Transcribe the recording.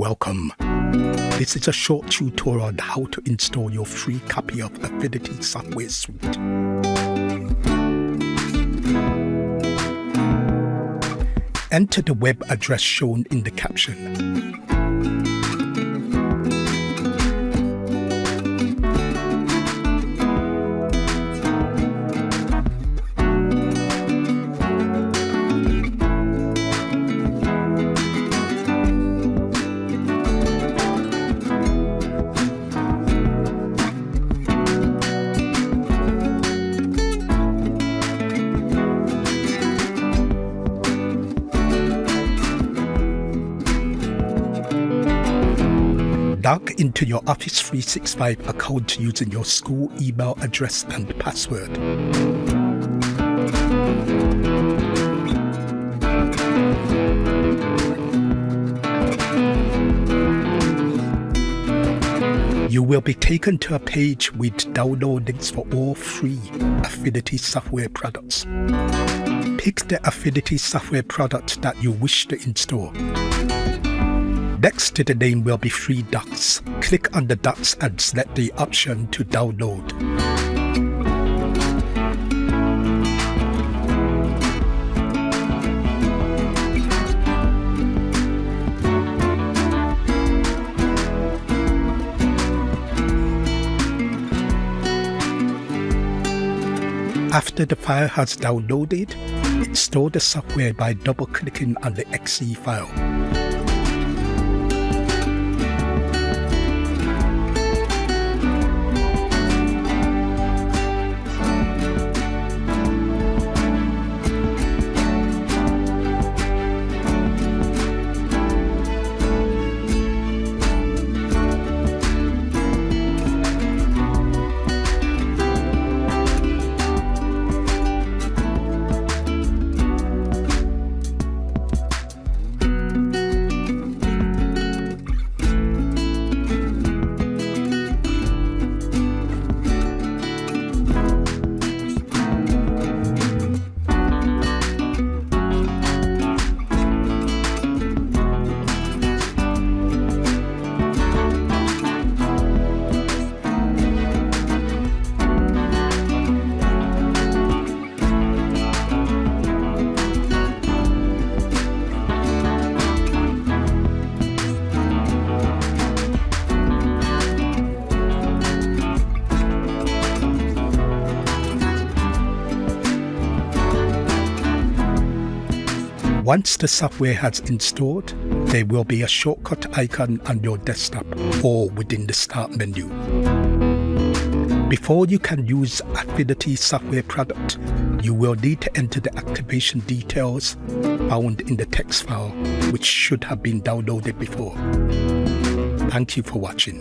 Welcome. This is a short tutorial on how to install your free copy of Affinity software suite. Enter the web address shown in the caption. Log into your Office 365 account using your school email address and password. You will be taken to a page with download links for all free Affinity software products. Pick the Affinity software product that you wish to install. Next to the name will be three dots. Click on the dots and select the option to download. After the file has downloaded, install the software by double-clicking on the .exe file. Once the software has installed, there will be a shortcut icon on your desktop or within the Start menu. Before you can use Affinity software product, you will need to enter the activation details found in the text file, which should have been downloaded before. Thank you for watching.